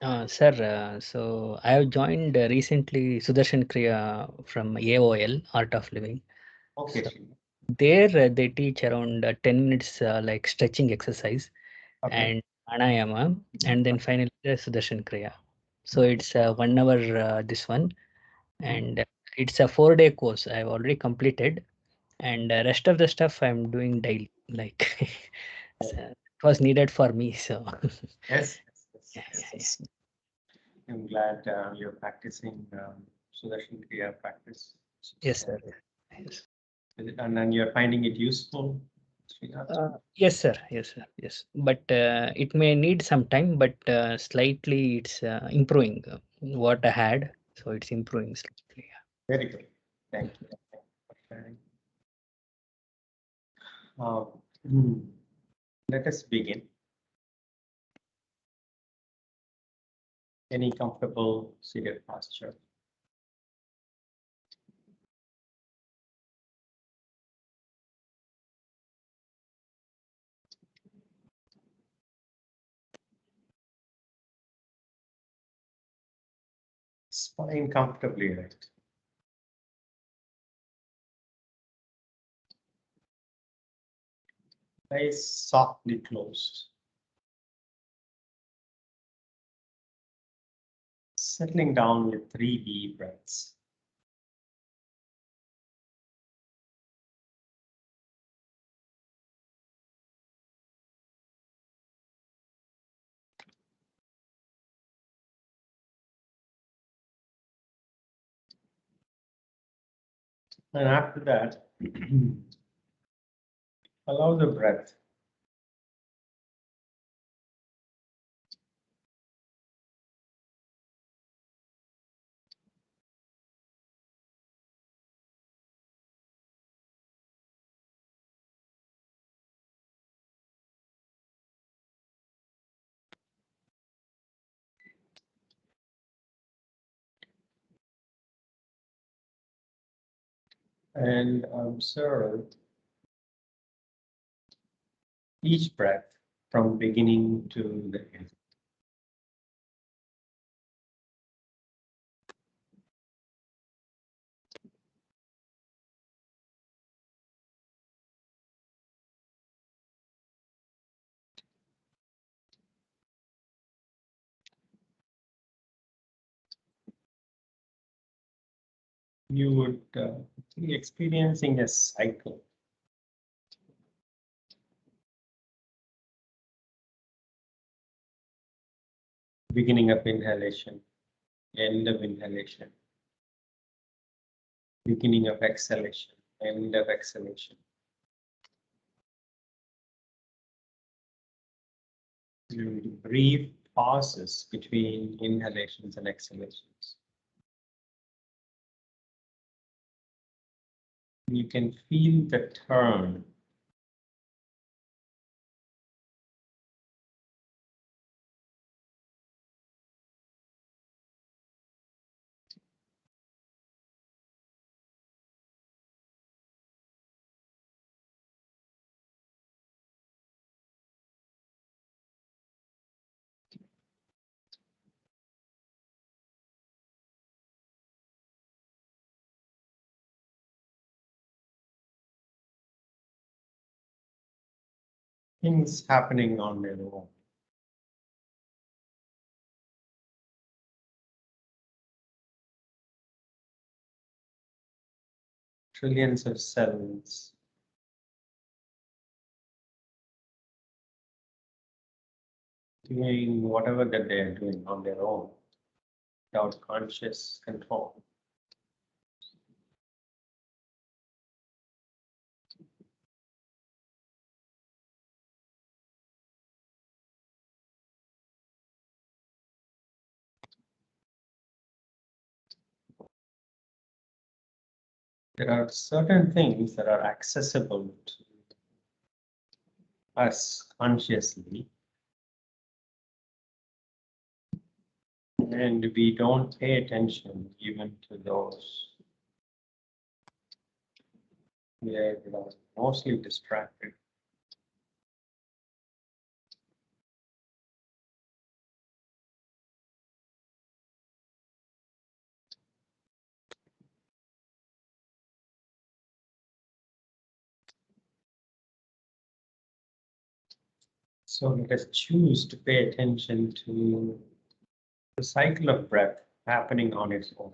Sir, so I have joined recently Sudarshan Kriya from AOL, Art of Living. Okay, So Srini. there they teach around 10 minutes like stretching exercise Okay. and pranayama, and then finally the Sudarshan Kriya. So it's 1 hour this one, Mhm. and it's a 4 day course. I've already completed, and rest of the stuff I'm doing daily. Like so it was needed for me. So Yes, yes, yes, yeah, yes. yeah, yeah. I'm glad you're practicing Sudarshan Kriya practice. Yes, So, sir. Yes. and then you're finding it useful, Srinath? Yes, sir. Yes, sir. Yes. But it may need some time, but slightly it's improving what I had. So it's improving slightly. Very good. Thank you. Thank you for sharing. Uh, hmm, Let us begin. Any comfortable seated posture. Spine comfortably erect. Eyes softly closed. Settling down with 3 deep breaths. And after that, allow the breath and observe each breath from beginning to the end. You would be experiencing a cycle, beginning of inhalation, end of inhalation, beginning of exhalation, end of exhalation. Brief pauses between inhalations and exhalations. You can feel the turn. Things happening on their own. Trillions of cells doing whatever that they are doing on their own without conscious control. There are certain things that are accessible to us consciously, and we don't pay attention even to those. We are mostly distracted. So let us choose to pay attention to the cycle of breath happening on its own.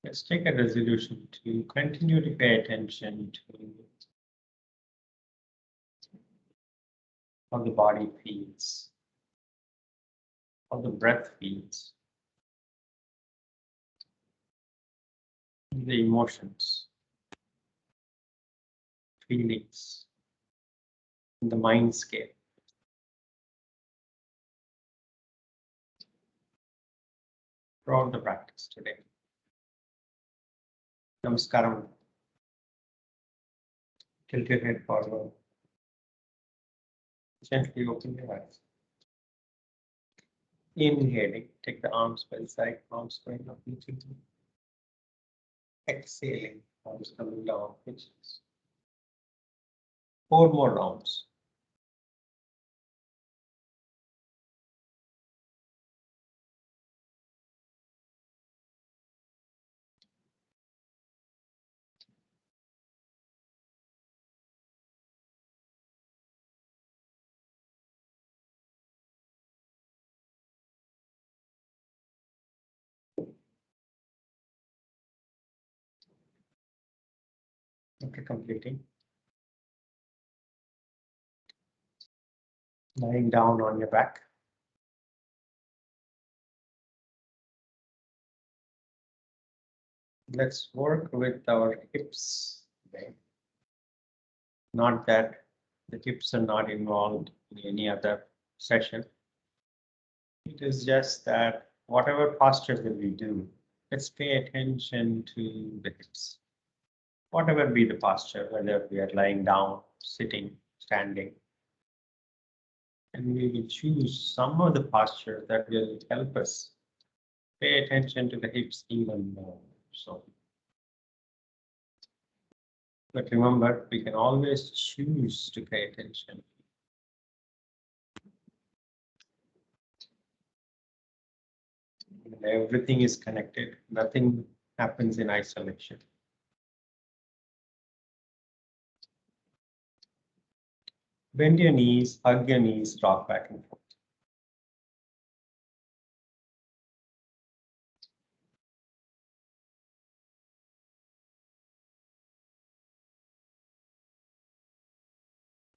Let's take a resolution to continue to pay attention to how the body feels, how the breath feels, the emotions, feelings, the mindscape. Throughout the practice today. Namaskaram. Tilt your head forward. Gently open your eyes. Inhaling, take the arms by the side, arms going up into the. Exhaling, arms coming down, pitches. 4 more rounds. After completing, lying down on your back. Let's work with our hips today. Not that the hips are not involved in any other session. It is just that whatever posture that we do, let's pay attention to the hips. Whatever be the posture, whether we are lying down, sitting, standing, and we will choose some of the posture that will help us pay attention to the hips even more. So, but remember, we can always choose to pay attention. Everything is connected. Nothing happens in isolation. Bend your knees, hug your knees, rock back and forth.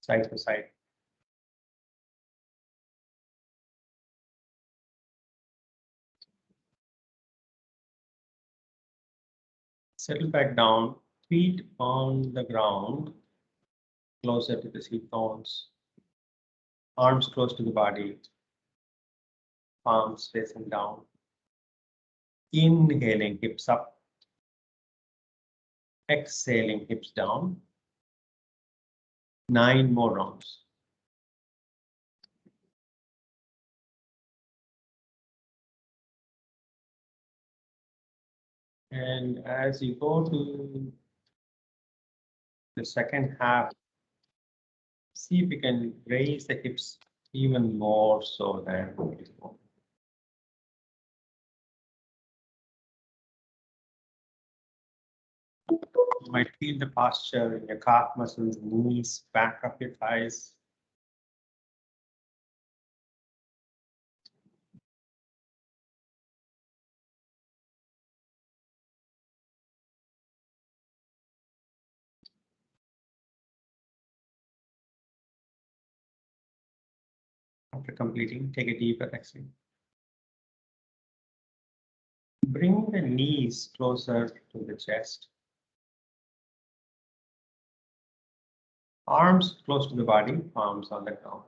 Side to side. Settle back down, feet on the ground, closer to the seat bones, arms close to the body, palms facing down. Inhaling, hips up. Exhaling, hips down. 9 more rounds. And as you go to the second half, see if you can raise the hips even more so than before. You might feel the posture in your calf muscles, knees, back of your thighs. After completing, take a deeper exhale. Bring the knees closer to the chest. Arms close to the body, palms on the ground.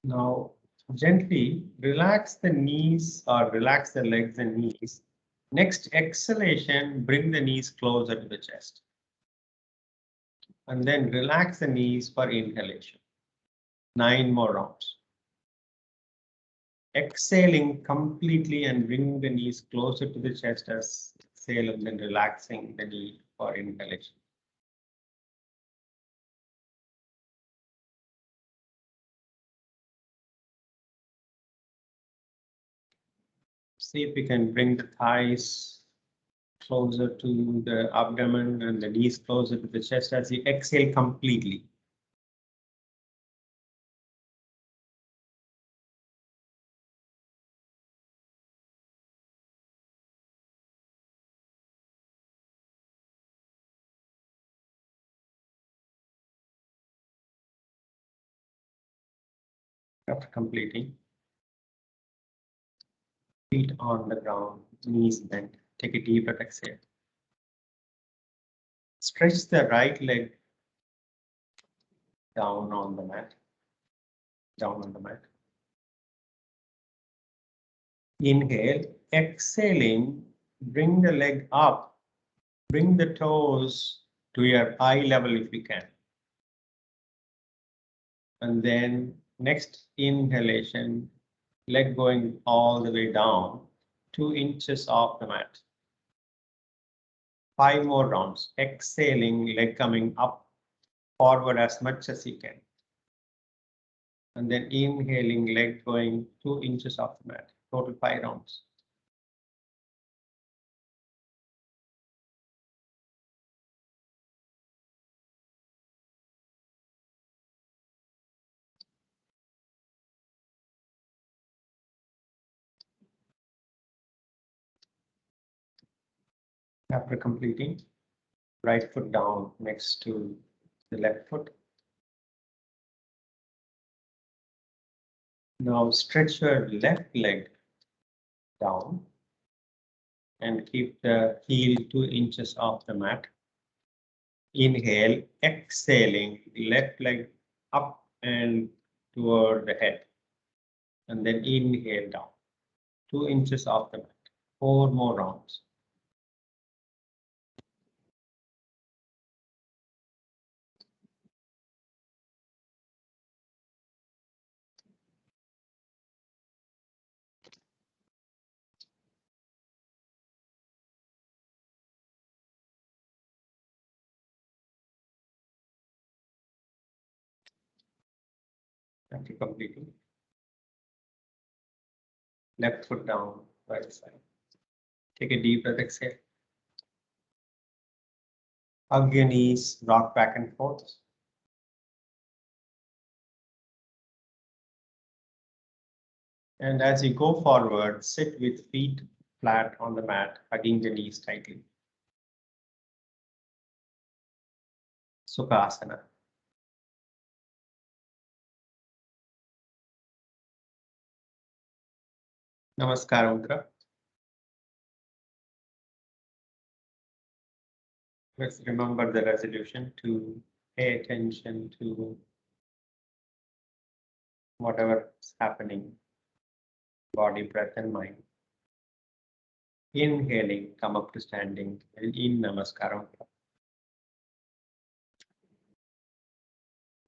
Now, gently relax the knees or relax the legs and knees. Next exhalation, bring the knees closer to the chest. And then relax the knees for inhalation. 9 more rounds. Exhaling completely and bring the knees closer to the chest as exhale and then relaxing the knee for inhalation. See if we can bring the thighs closer to the abdomen and the knees closer to the chest as you exhale completely. After completing, feet on the ground, knees bent. Take a deep breath, exhale. Stretch the right leg down on the mat. Down on the mat. Inhale, exhaling, bring the leg up. Bring the toes to your eye level if you can. And then next inhalation, leg going all the way down, 2 inches off the mat. 5 more rounds. Exhaling, leg coming up, forward as much as you can. And then inhaling, leg going 2 inches off the mat. Total 5 rounds. After completing, right foot down next to the left foot. Now stretch your left leg down and keep the heel 2 inches off the mat. Inhale, exhaling, left leg up and toward the head. And then inhale down, 2 inches off the mat. 4 more rounds. After completing, left foot down, right side. Take a deep breath, exhale. Hug your knees, rock back and forth. And as you go forward, sit with feet flat on the mat, hugging the knees tightly. Sukhasana. Namaskar Mudra. Let's remember the resolution to pay attention to whatever is happening, body, breath, and mind. Inhaling, come up to standing, and in Namaskaram.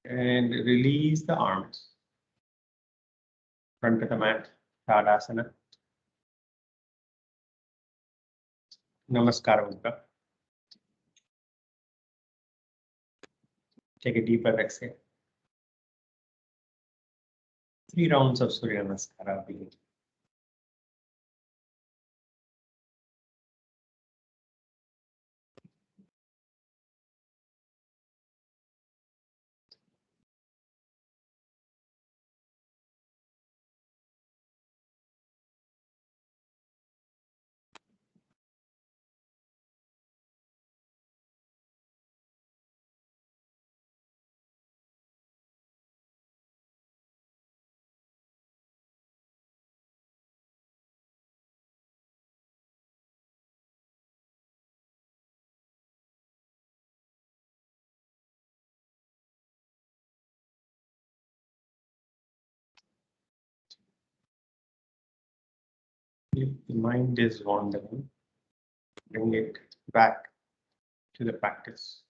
And release the arms. Front of the mat, Tadasana. Namaskaram. Take a deeper exhale. 3 rounds of Surya Namaskara begin. If the mind is wandering, bring it back to the practice.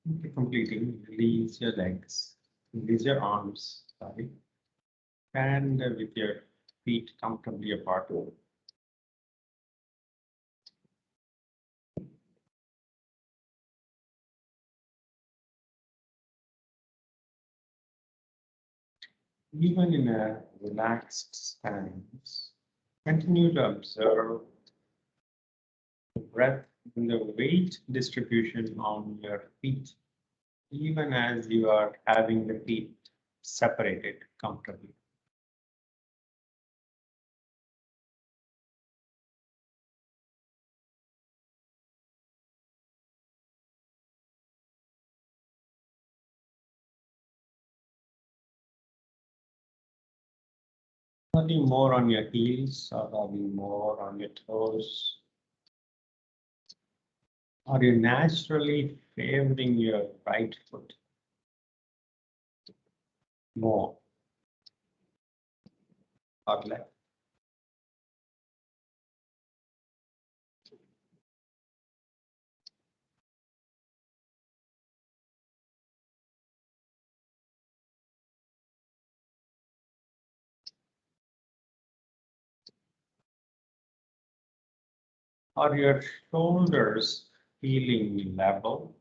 Completing, release your legs, release your arms, sorry, and with your feet comfortably apart. Even in a relaxed stance, continue to observe the breath and the weight distribution on your feet, even as you are having the feet separated comfortably. Are you more on your heels or are you more on your toes? Are you naturally favoring your right foot more or left? Are your shoulders feeling level?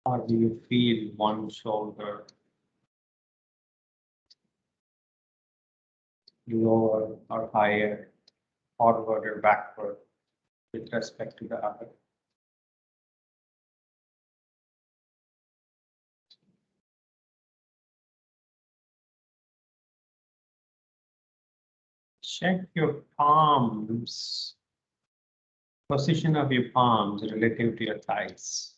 Or do you feel one shoulder lower or higher, forward or backward with respect to the other? Check your palms, position of your palms relative to your thighs.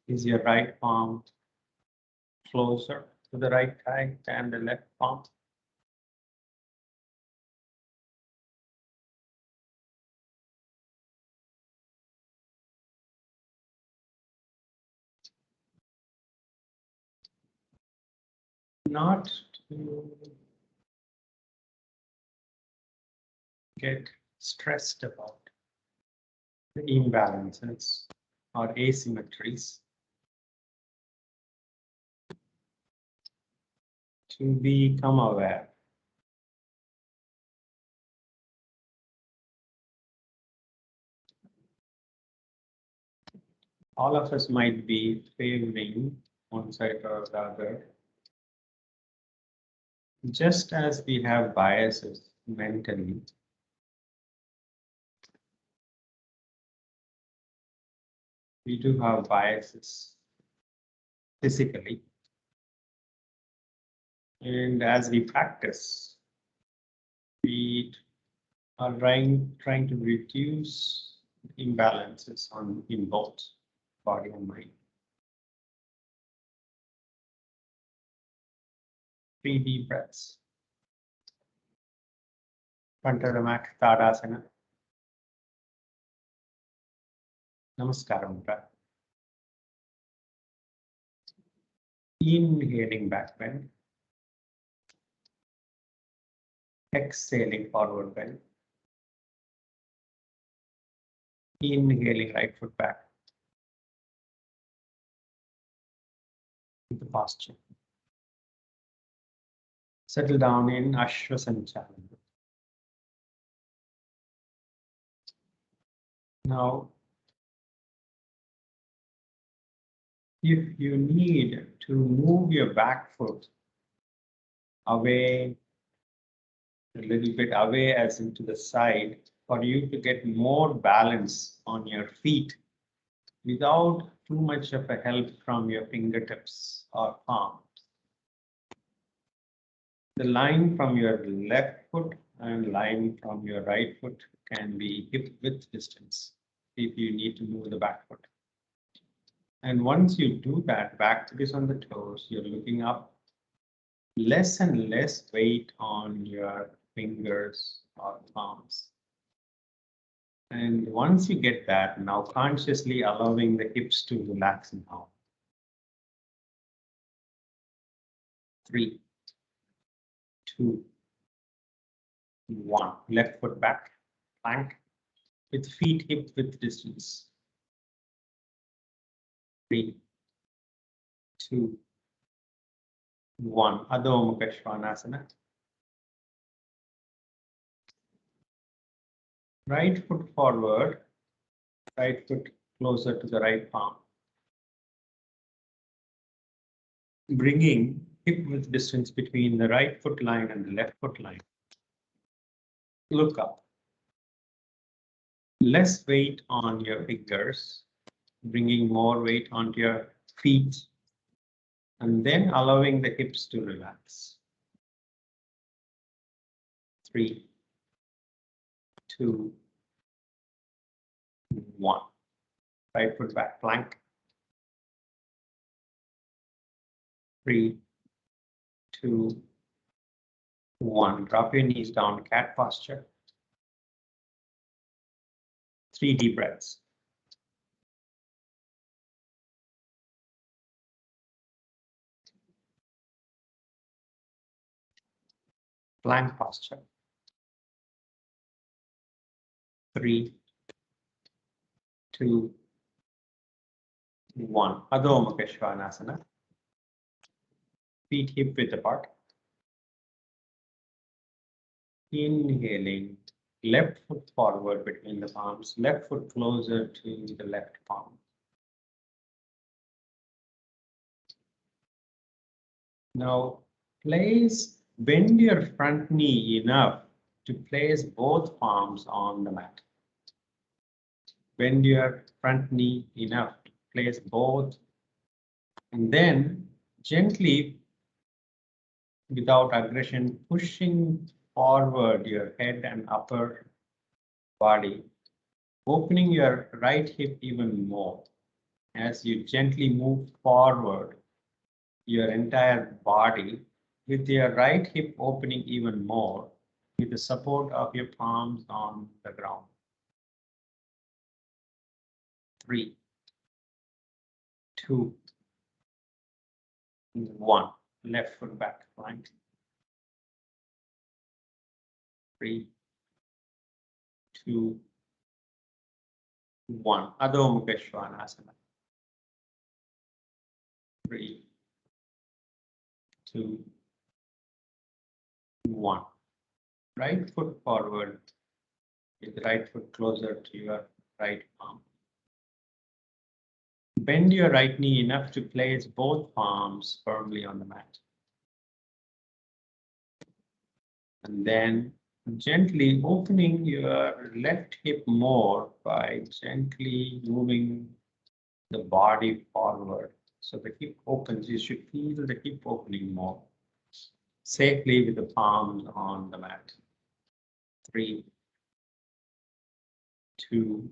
Is your right palm closer to the right thigh than the left palm? Not to get stressed about the imbalances or asymmetries, to become aware. All of us might be favoring one side or the other, just as we have biases mentally. We do have biases physically. And as we practice, we are trying to reduce imbalances in both body and mind. 3 deep breaths. Front of the mat, Tadasana. Namaskaram breath. Inhaling back bend. Exhaling forward bend. Inhaling right foot back into posture. Settle down in Ashwasanchalan. Now, if you need to move your back foot away, a little bit away as into the side, for you to get more balance on your feet without too much of a help from your fingertips or palms. The line from your left foot and line from your right foot can be hip width distance if you need to move the back foot. And once you do that, back is on the toes, you're looking up, less and less weight on your fingers or palms. And once you get that, now consciously allowing the hips to relax now. 3, 2, 1. Left foot back, plank, with feet hip width distance. 3, 2, 1. Adhomukha Svanasana. Right foot forward, right foot closer to the right palm. Bringing hip width distance between the right foot line and the left foot line. Look up. Less weight on your fingers, bringing more weight onto your feet, and then allowing the hips to relax. 3, 2, 1. Right foot back plank. 3, 2, 1. Drop your knees down, cat posture. 3 deep breaths. Plank posture. 3, 2, 1. Adhomukha Svanasana. Feet hip width apart. Inhaling, left foot forward between the palms, left foot closer to the left palm. Now, bend your front knee enough to place both palms on the mat. Bend your front knee enough to place both, and then gently, without aggression, pushing forward your head and upper body, opening your right hip even more. As you gently move forward your entire body with your right hip opening even more with the support of your palms on the ground. 3, 2, 1. Left foot back plank. 3, 2, 1. Adhomukha Svanasana. 3, 2, 1. Right foot forward with the right foot closer to your right palm. Bend your right knee enough to place both palms firmly on the mat. And then gently opening your left hip more by gently moving the body forward. So the hip opens, you should feel the hip opening more. Safely with the palms on the mat. 3, 2,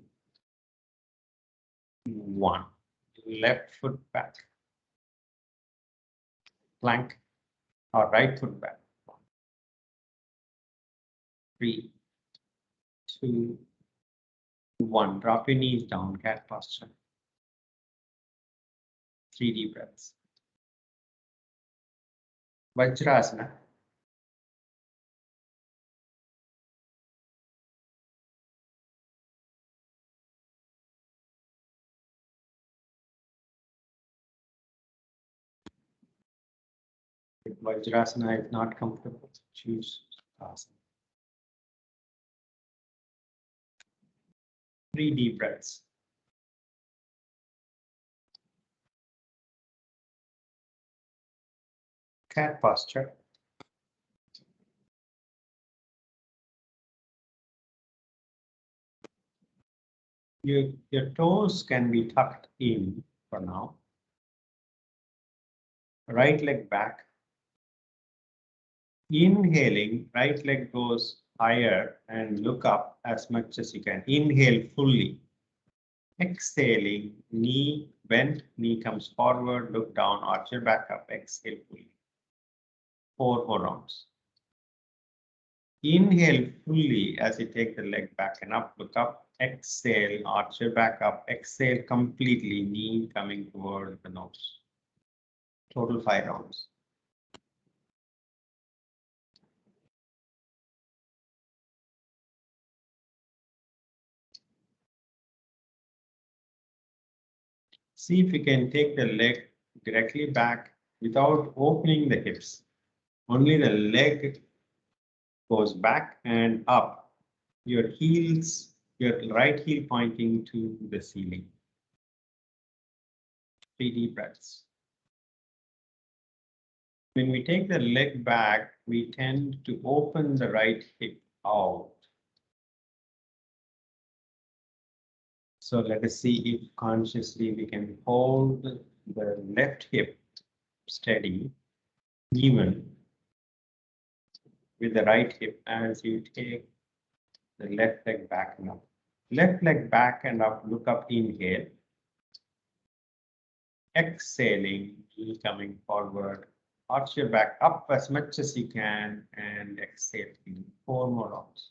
1. Left foot back. Plank or right foot back. 3, 2, 1. Drop your knees down, cat posture. 3 deep breaths. Vajrasana. If Vajrasana is not comfortable, choose asana. 3 deep breaths. Cat posture. Your toes can be tucked in for now. Right leg back. Inhaling, right leg goes higher and look up as much as you can. Inhale fully. Exhaling, knee bent, knee comes forward, look down, arch your back up, exhale fully. 4 more rounds. Inhale fully as you take the leg back and up, look up. Exhale, arch your back up. Exhale completely, knee coming toward the nose. Total 5 rounds. See if you can take the leg directly back without opening the hips. Only the leg goes back and up. Your heels, your right heel pointing to the ceiling. 3 deep breaths. When we take the leg back, we tend to open the right hip out. So let us see if consciously we can hold the left hip steady, even with the right hip as you take the left leg back and up. Left leg back and up, look up, inhale. Exhaling, knee coming forward. Arch your back up as much as you can and exhale. 4 more rounds.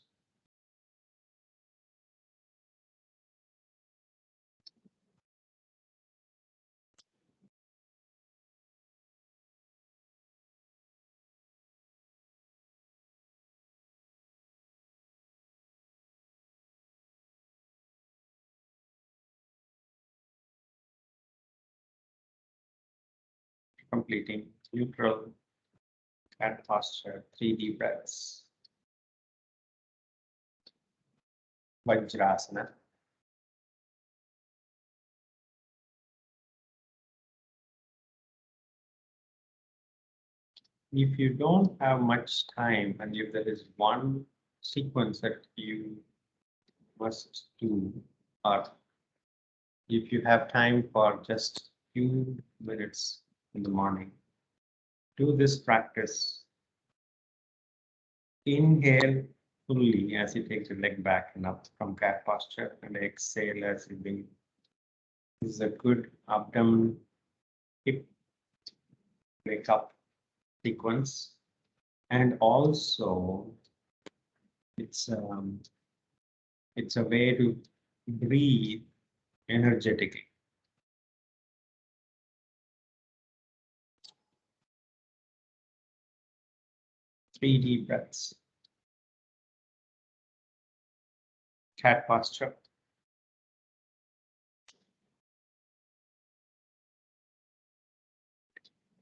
Completing neutral cat posture, 3 deep breaths. Vajrasana. If you don't have much time and if there is one sequence that you must do, or if you have time for just few minutes in the morning, do this practice. Inhale fully as you take the leg back and up from cat posture, and exhale as you bring. This is a good abdomen hip wake up sequence, and also it's a way to breathe energetically. Three deep breaths. Cat posture.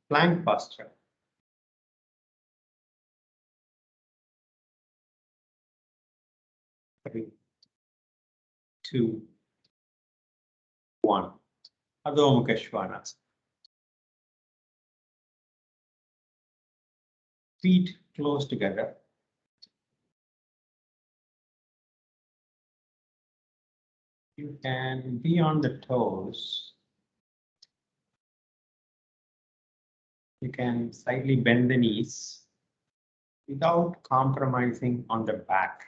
Plank posture. 3, 2, 1. Adhomukha Svanasana. Feet close together. You can be on the toes. You can slightly bend the knees without compromising on the back.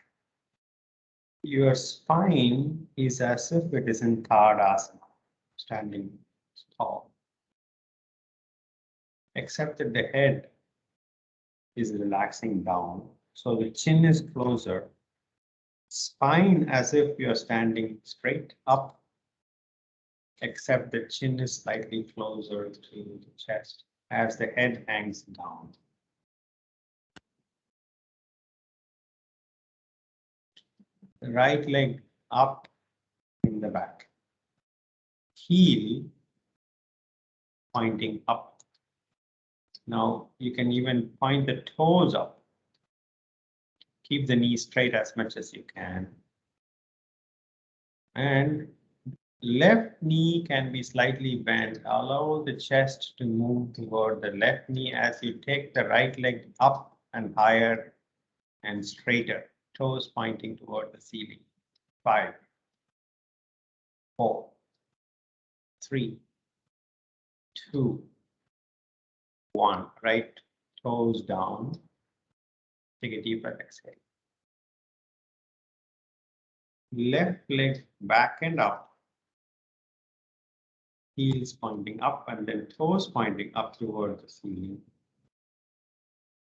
Your spine is as if it is in padha, standing tall, except that the head is relaxing down. So the chin is closer. Spine as if you're standing straight up, except the chin is slightly closer to the chest as the head hangs down. The right leg up in the back. Heel pointing up. Now you can even point the toes up. Keep the knee straight as much as you can. And left knee can be slightly bent. Allow the chest to move toward the left knee as you take the right leg up and higher and straighter. Toes pointing toward the ceiling. 5, 4, 3, 2, 1. Right toes down. Take a deep breath, exhale. Left leg back and up. Heels pointing up and then toes pointing up toward the ceiling.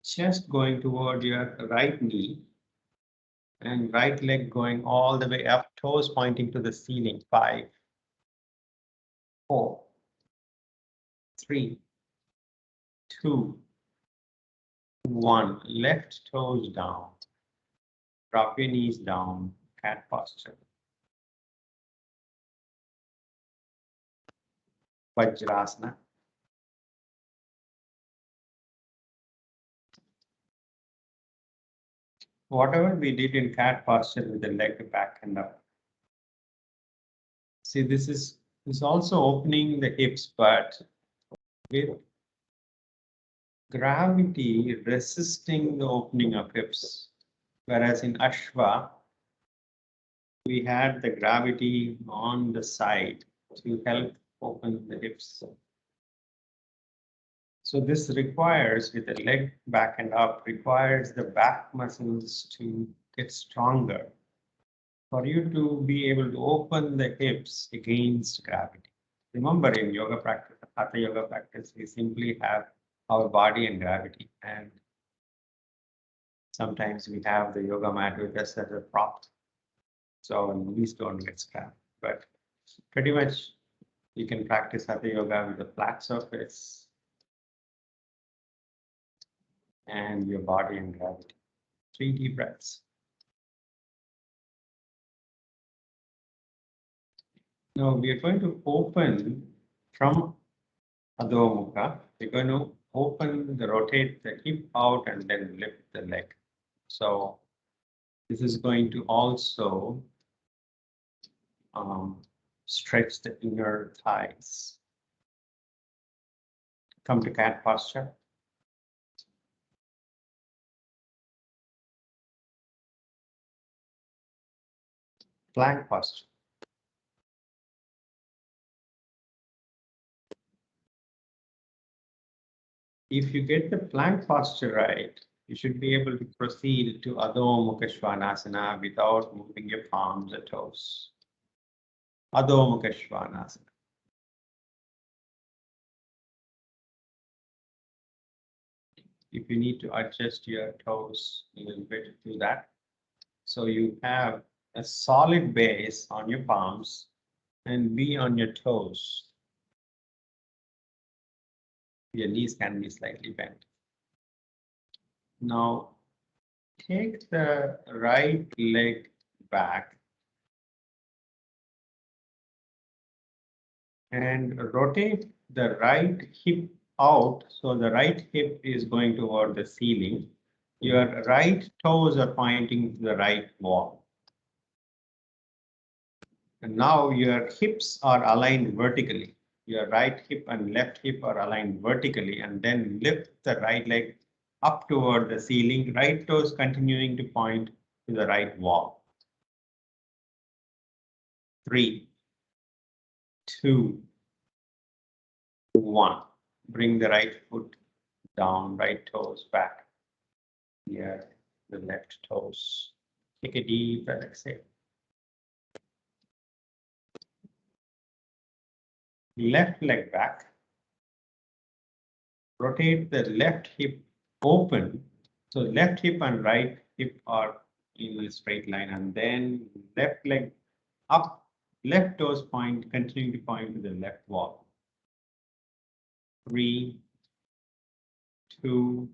Chest going toward your right knee. And right leg going all the way up, toes pointing to the ceiling. 5, 4, 3, 2, 1. Left toes down. Drop your knees down. Cat posture. Vajrasana. Whatever we did in cat posture with the leg back and up. See, this is also opening the hips, but with gravity resisting the opening of hips. Whereas in Ashwa, we had the gravity on the side to help open the hips. So this requires, with the leg back and up, requires the back muscles to get stronger for you to be able to open the hips against gravity. Remember, in yoga practice, Hatha Yoga practice, we simply have our body and gravity, and sometimes we have the yoga mat with us as a prop, so knees don't get scrapped. But pretty much, you can practice Hatha Yoga with a flat surface and your body and gravity. 3 deep breaths. Now we are going to open from Adhomukha. We're going to rotate the hip out and then lift the leg. So this is going to also stretch the inner thighs. Come to cat posture. Plank posture. If you get the plank posture right, you should be able to proceed to Adhomukha Svanasana without moving your palms or toes. Adhomukha Svanasana. If you need to adjust your toes a little bit, do that. So you have a solid base on your palms and be on your toes. Your knees can be slightly bent. Now, take the right leg back and rotate the right hip out. So the right hip is going toward the ceiling. Your right toes are pointing to the right wall. And now your hips are aligned vertically. Your right hip and left hip are aligned vertically, and then lift the right leg up toward the ceiling, right toes continuing to point to the right wall. 3, 2, 1. Bring the right foot down, right toes back. Here, the left toes. Take a deep breath, exhale. Left leg back. Rotate the left hip open. So left hip and right hip are in a straight line, and then left leg up, left toes point, continuing to point to the left wall. 3, 2,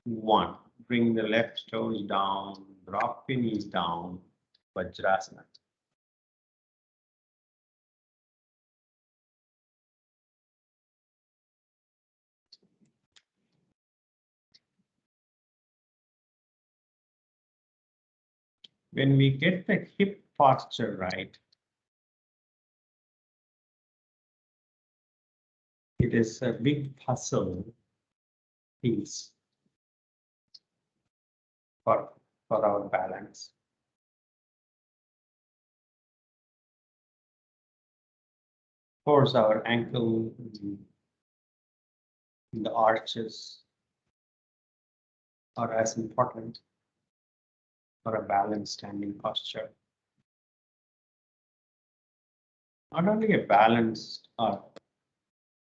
1. Bring the left toes down, drop your knees down, Vajrasana. When we get the hip posture right, it is a big puzzle piece for our balance. Of course, our ankle, the arches are as important for a balanced standing posture. Not only a balanced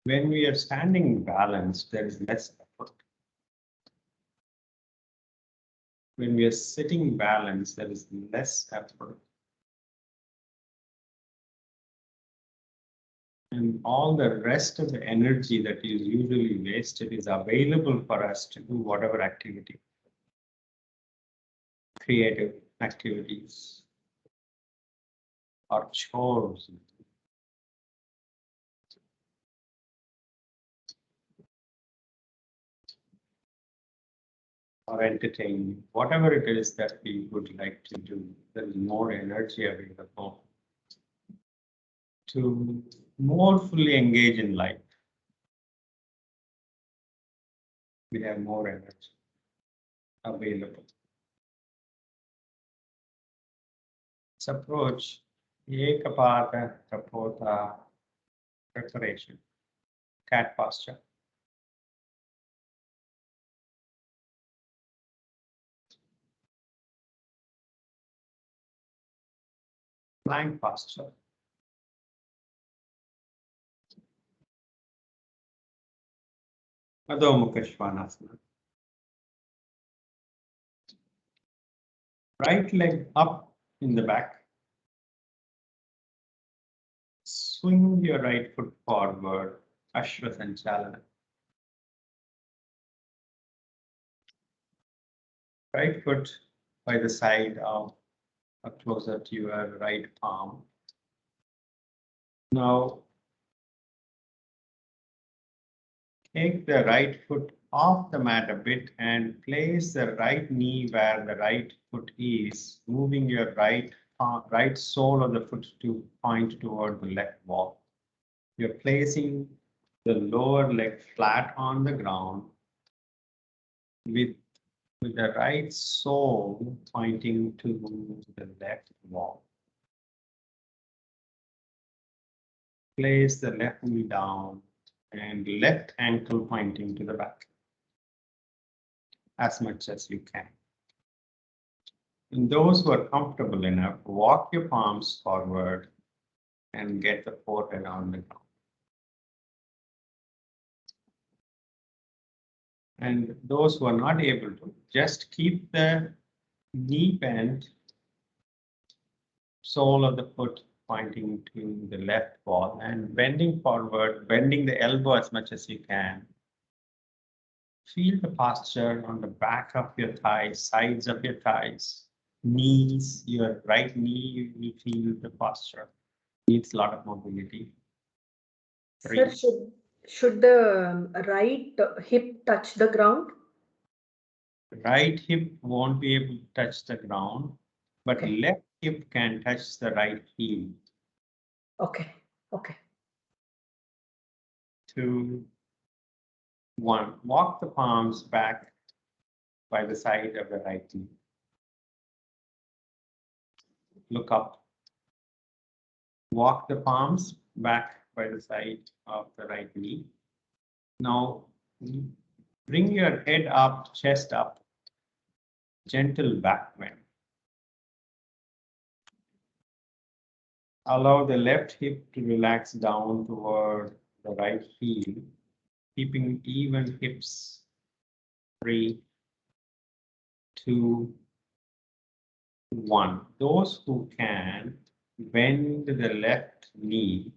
when we are standing balanced, there is less effort. When we are sitting balanced, there is less effort. And all the rest of the energy that is usually wasted is available for us to do whatever activity, creative activities or chores. Or entertain, whatever it is that we would like to do, there is more energy available to more fully engage in life. We have more energy available. This approach, Ekapada Kapota preparation, cat posture. Plank posture. Adhomukha Svanasana. Right leg up in the back. Swing your right foot forward, Ashwasanchalana. Right foot by the side of closer to your right palm. Now, take the right foot off the mat a bit and place the right knee where the right foot is, moving your right sole of the foot to point toward the left wall. You're placing the lower leg flat on the ground with the right sole pointing to the left wall. Place the left knee down and left ankle pointing to the back as much as you can. And those who are comfortable enough, walk your palms forward and get the forehead on the ground. And those who are not able to, just keep the knee bent, sole of the foot pointing to the left wall and bending forward, bending the elbow as much as you can. Feel the posture on the back of your thighs, sides of your thighs, knees, your right knee, you feel the posture. Needs a lot of mobility. Sir, should the right hip touch the ground? Right hip won't be able to touch the ground, but Okay. left hip can touch the right heel. Okay. Okay. 2, 1. Walk the palms back by the side of the right knee. Look up. Walk the palms back by the side of the right knee. Now, bring your head up, chest up, gentle back bend. Allow the left hip to relax down toward the right heel, keeping even hips. 3, 2, 1. Those who can, bend the left knee,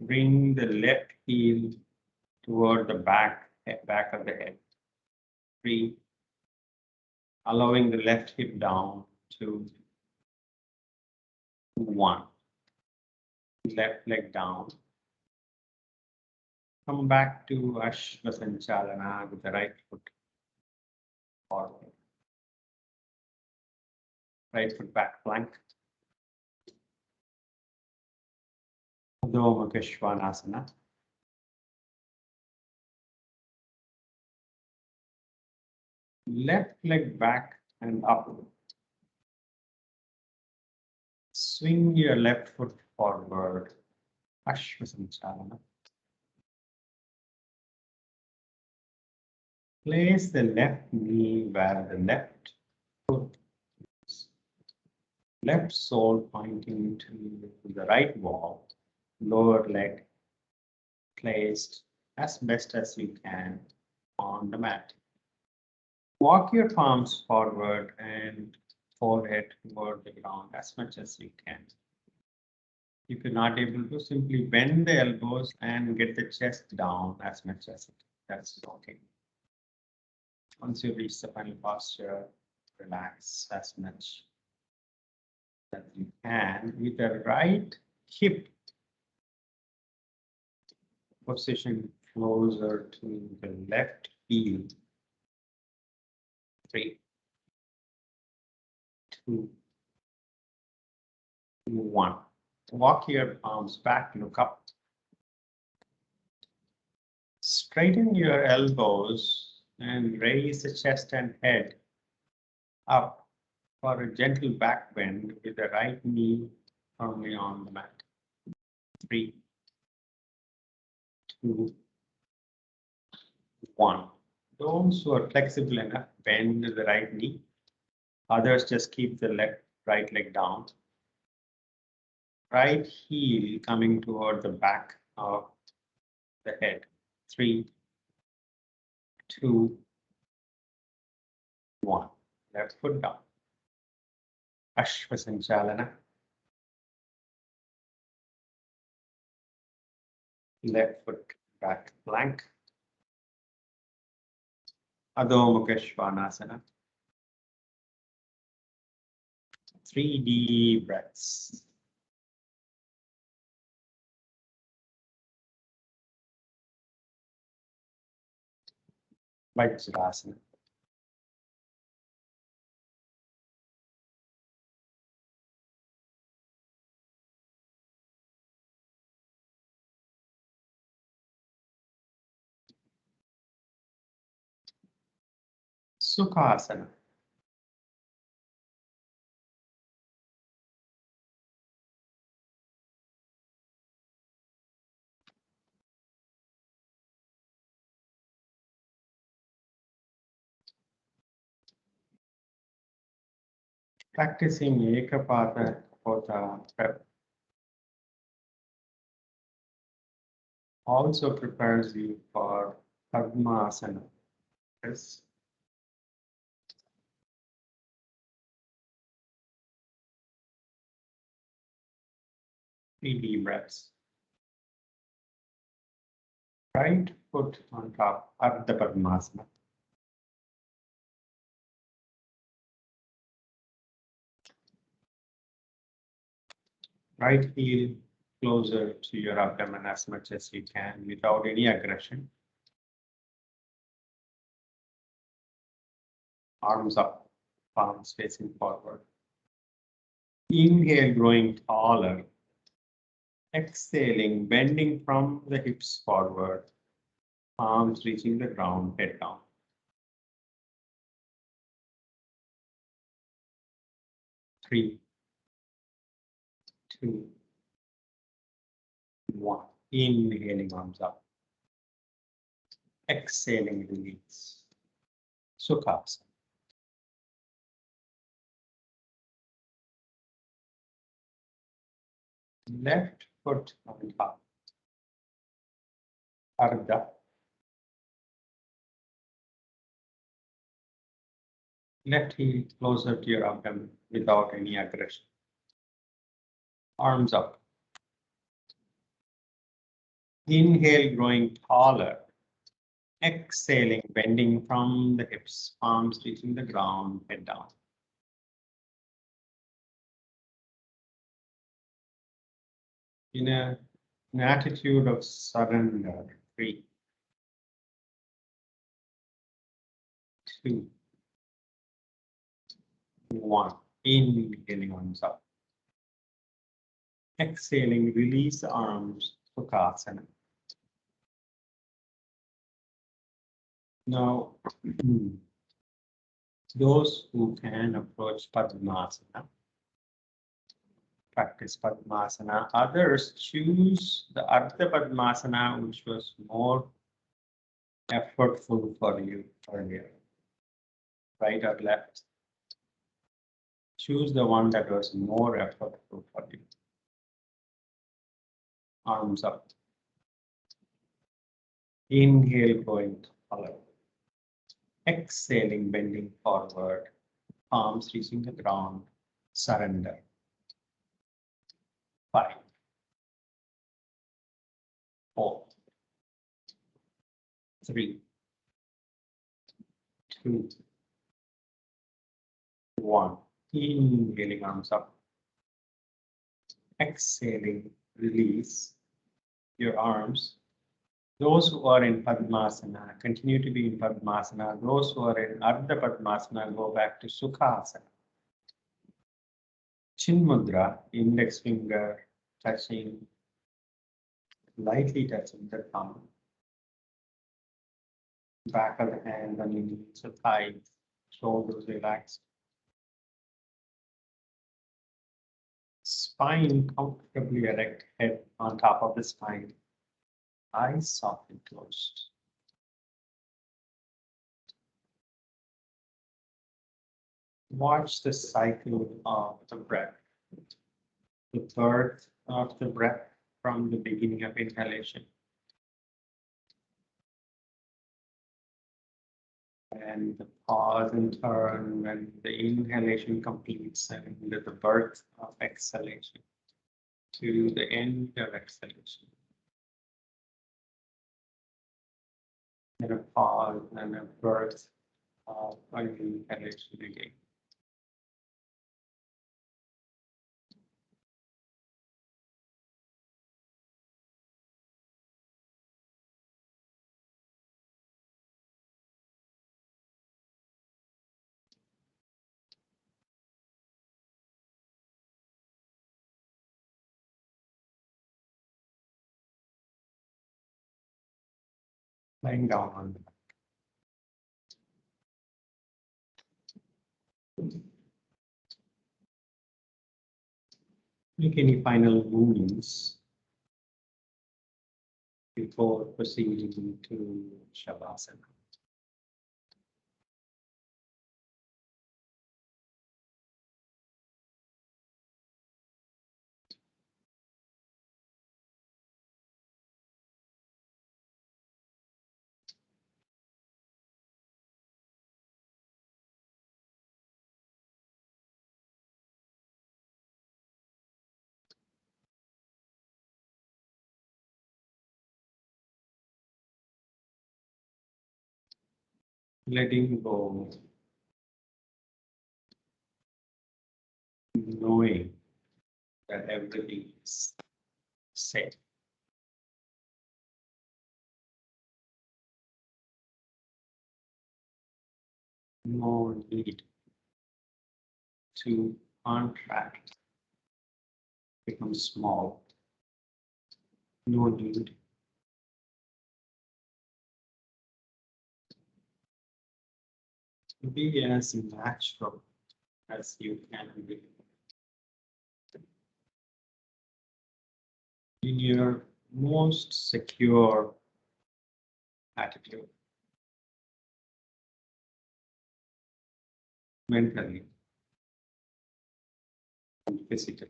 bring the left heel toward the back of the head. 3, allowing the left hip down. 2, 1. Left leg down. Come back to Ashwasanchalana with the right foot forward. Right foot back plank. Adhomukha Svanasana. Left leg back and up. Swing your left foot forward. Ashwasanchalana. Place the left knee where the left foot is. Left sole pointing to the right wall. Lower leg placed as best as you can on the mat. Walk your palms forward and forehead toward the ground as much as you can. If you're not able to, simply bend the elbows and get the chest down as much as it. That's okay. Once you reach the final posture, relax as much that you can with the right hip position closer to the left heel. 3, 2, 1. Walk your palms back, look up. Straighten your elbows and raise the chest and head up for a gentle back bend with the right knee firmly on the mat. 3, 2, 1. Those who are flexible enough, bend the right knee. Others just keep the right leg down. Right heel coming toward the back of the head. 3, 2, 1. Left foot down. Ashvasanchalana. Left foot back plank. Adhomukha Svanasana. 3 deep breaths. Vajrasana. Sukhasana. Practicing Ekapada Kapodasana prep also prepares you for Padmasana. Yes. 3 deep breaths. Right foot on top, Ardha Padmasana. Right heel closer to your abdomen as much as you can without any aggression. Arms up, palms facing forward. Inhale, growing taller. Exhaling, bending from the hips forward. Palms reaching the ground, head down. 3, 2, 1. Inhaling, arms up. Exhaling, release. Sukhasana. Left foot on top. Ardha. Left heel closer to your abdomen without any aggression. Arms up. Inhale, growing taller. Exhaling, bending from the hips, palms reaching the ground, head down. In an attitude of surrender. 3, 2, 1. Inhaling, arms up. Exhaling, release the arms, Sukhasana. Now, those who can approach Padmasana, practice Padmasana. Others choose the Ardha Padmasana, which was more effortful for you earlier. Right or left? Choose the one that was more effortful for you. Arms up. Inhale, going taller. Exhaling, bending forward, palms reaching the ground, surrender. 5, 4, 3, 2, 1. Inhaling, arms up. Exhaling, release your arms. Those who are in Padmasana continue to be in Padmasana. Those who are in Ardha Padmasana go back to Sukhasana. Chin Mudra, index finger touching, lightly touching the thumb. Back of the hand on your knees, so thighs, shoulders relaxed. Spine comfortably erect, head on top of the spine. Eyes softly closed. Watch the cycle of the breath. The birth of the breath from the beginning of inhalation. And the pause and turn when the inhalation completes and the birth of exhalation to the end of exhalation. And a pause and a birth of inhalation again. Lying down on the back. Make any final movements before proceeding to Shavasana. Letting go, knowing that everything is set. No need to contract, become small. No need to be as natural as you can be. In your most secure attitude, mentally and physically.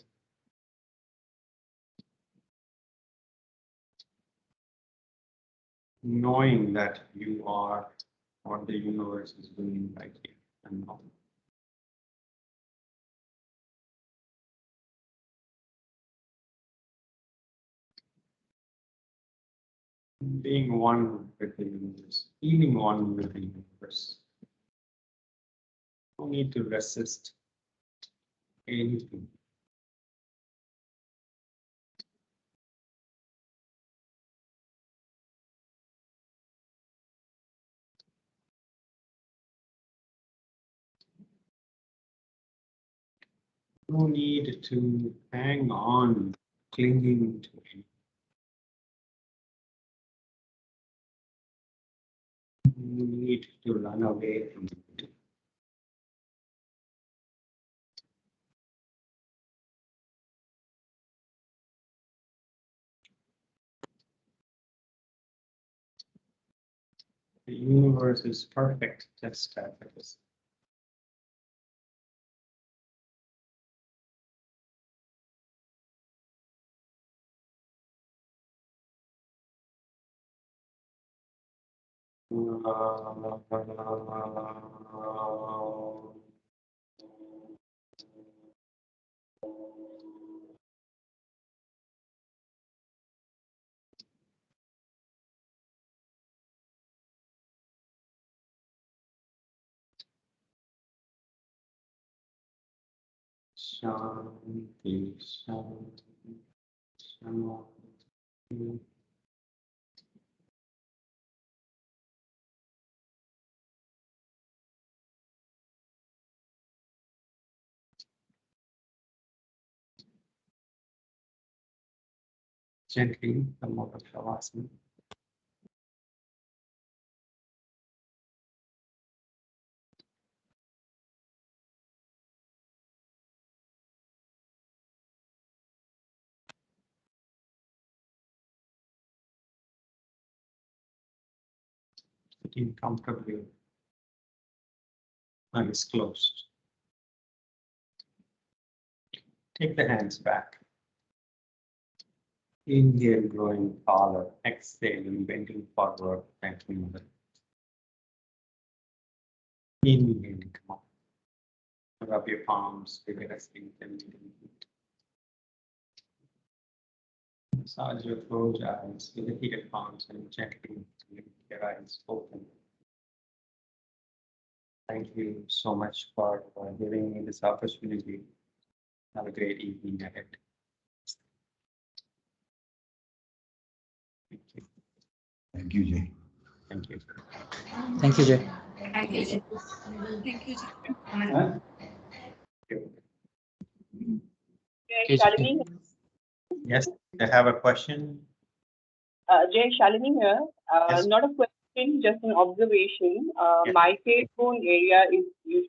Knowing that you are what the universe is doing right here and now. Being one with the universe, feeling one with the universe. No need to resist anything. No need to hang on, clinging to it. No need to run away from it. The universe is perfect just as it is. Shanti, Shanti, Shanti. Gently come out of Shavasana. Sitting comfortably, eyes closed. Take the hands back. Inhale, growing taller. Exhaling, bending forward. Thanking the inhaling, come on. Rub your palms, vigorously. Massage your closed eyes with the heated palms and gently leave your eyes open. Thank you so much for giving me this opportunity. Have a great evening ahead. Thank you. Thank you, Jay. Thank you. Thank you, Jay. Thank you, Jay. Thank you, Jay. Huh? Yes, Shalini, Yes, I have a question. Jay, Shalini here. Yes. Not a question, just an observation. Yeah. My tailbone area is usually